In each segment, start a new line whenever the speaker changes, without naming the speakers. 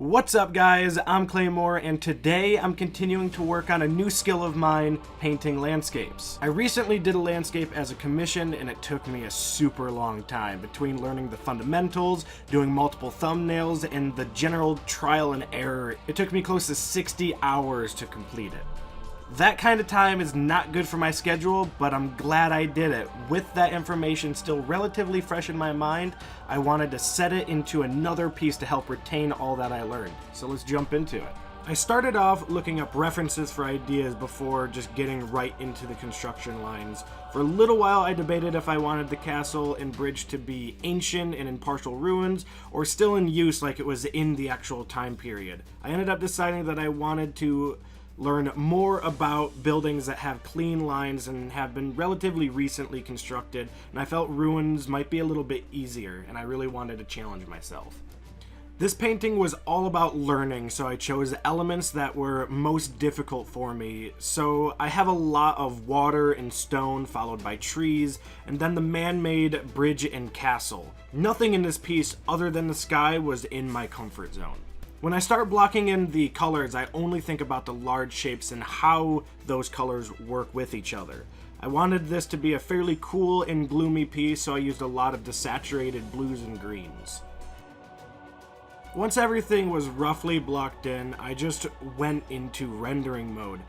What's up guys, I'm Claymore, and today I'm continuing to work on a new skill of mine, painting landscapes. I recently did a landscape as a commission and it took me a super long time between learning the fundamentals, doing multiple thumbnails, and the general trial and error. It took me close to 60 hours to complete it. That kind of time is not good for my schedule, but I'm glad I did it. With that information still relatively fresh in my mind, I wanted to set it into another piece to help retain all that I learned. So let's jump into it. I started off looking up references for ideas before just getting right into the construction lines. For a little while I debated if I wanted the castle and bridge to be ancient and in partial ruins, or still in use like it was in the actual time period. I ended up deciding that I wanted to learn more about buildings that have clean lines and have been relatively recently constructed, and I felt ruins might be a little bit easier, and I really wanted to challenge myself. This painting was all about learning, so I chose elements that were most difficult for me. So I have a lot of water and stone followed by trees, and then the man-made bridge and castle. Nothing in this piece other than the sky was in my comfort zone. When I start blocking in the colors, I only think about the large shapes and how those colors work with each other. I wanted this to be a fairly cool and gloomy piece, so I used a lot of desaturated blues and greens. Once everything was roughly blocked in, I just went into rendering mode.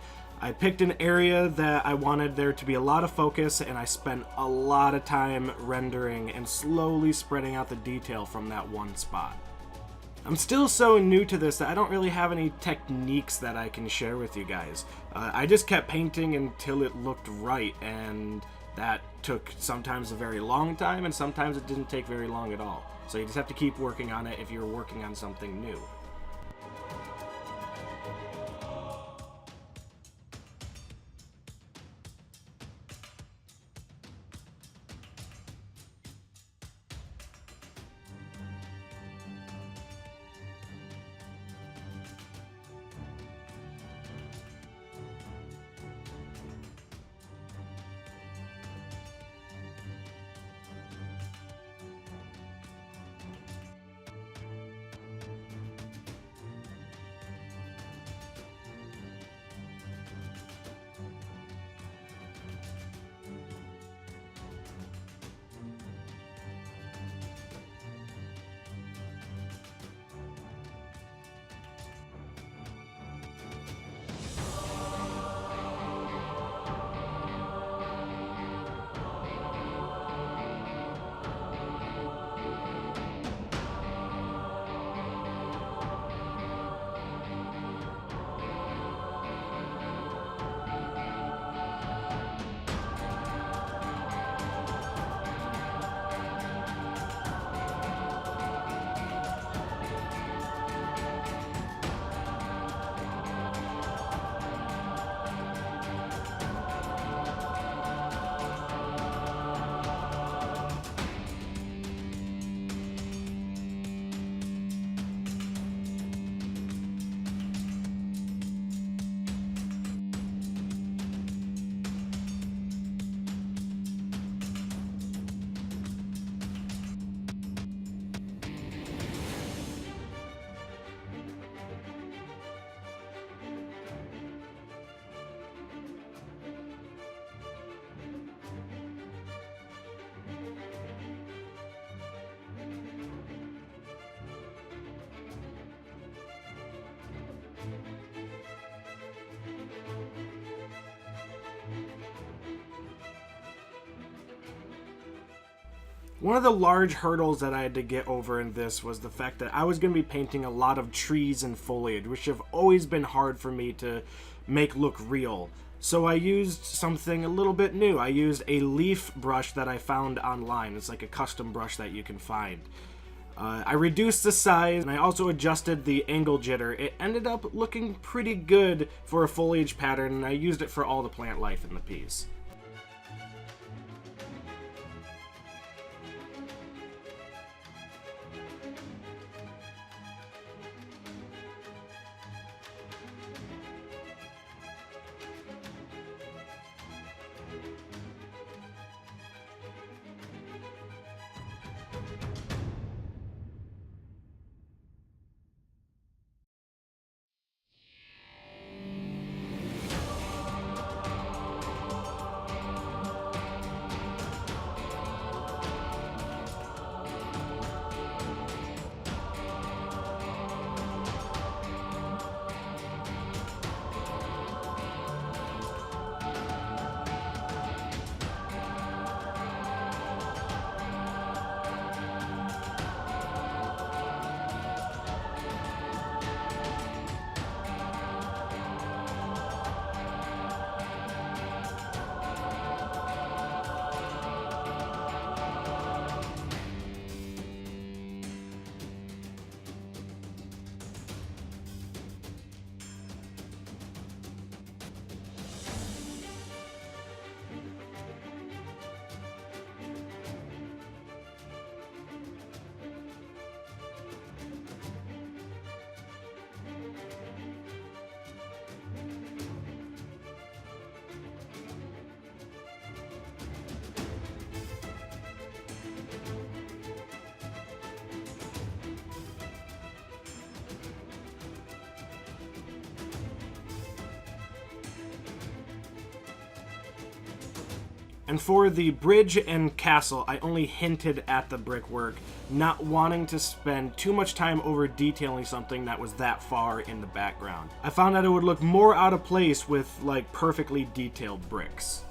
I picked an area that I wanted there to be a lot of focus, and I spent a lot of time rendering and slowly spreading out the detail from that one spot. I'm still so new to this that I don't really have any techniques that I can share with you guys. I just kept painting until it looked right, and that took sometimes a very long time, and sometimes it didn't take very long at all. So you just have to keep working on it if you're working on something new. One of the large hurdles that I had to get over in this was the fact that I was going to be painting a lot of trees and foliage, which have always been hard for me to make look real. So I used something a little bit new. I used a leaf brush that I found online. It's like a custom brush that you can find. I reduced the size, and I also adjusted the angle jitter. It ended up looking pretty good for a foliage pattern, and I used it for all the plant life in the piece. And for the bridge and castle, I only hinted at the brickwork, not wanting to spend too much time over detailing something that was that far in the background. I found that it would look more out of place with like perfectly detailed bricks.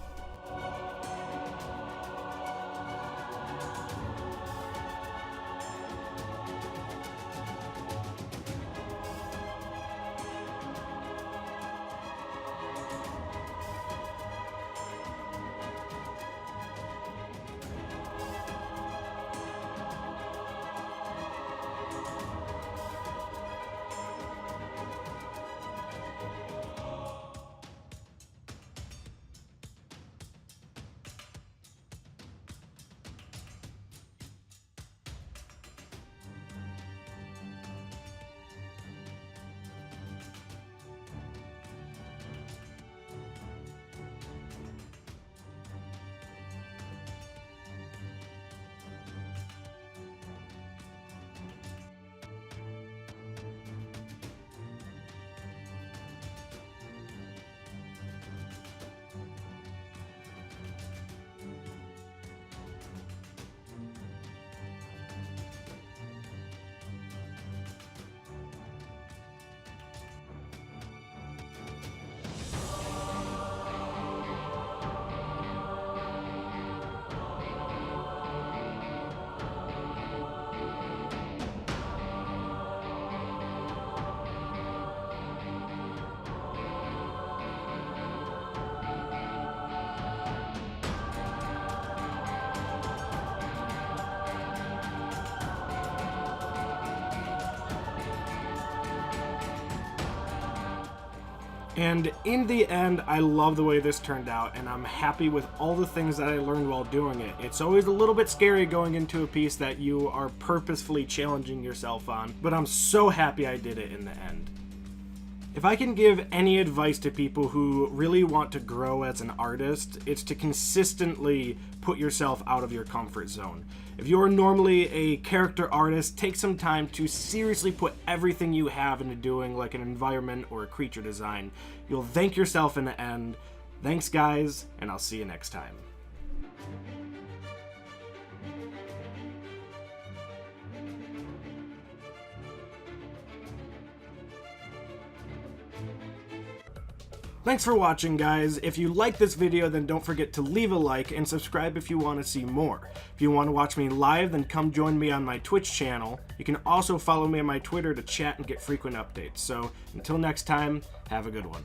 And in the end, I love the way this turned out, and I'm happy with all the things that I learned while doing it. It's always a little bit scary going into a piece that you are purposefully challenging yourself on, but I'm so happy I did it in the end. If I can give any advice to people who really want to grow as an artist, it's to consistently put yourself out of your comfort zone. If you're normally a character artist, take some time to seriously put everything you have into doing like an environment or a creature design. You'll thank yourself in the end. Thanks guys, and I'll see you next time. Thanks for watching, guys. If you like this video, then don't forget to leave a like and subscribe if you want to see more. If you want to watch me live, then come join me on my Twitch channel. You can also follow me on my Twitter to chat and get frequent updates. So until next time, have a good one.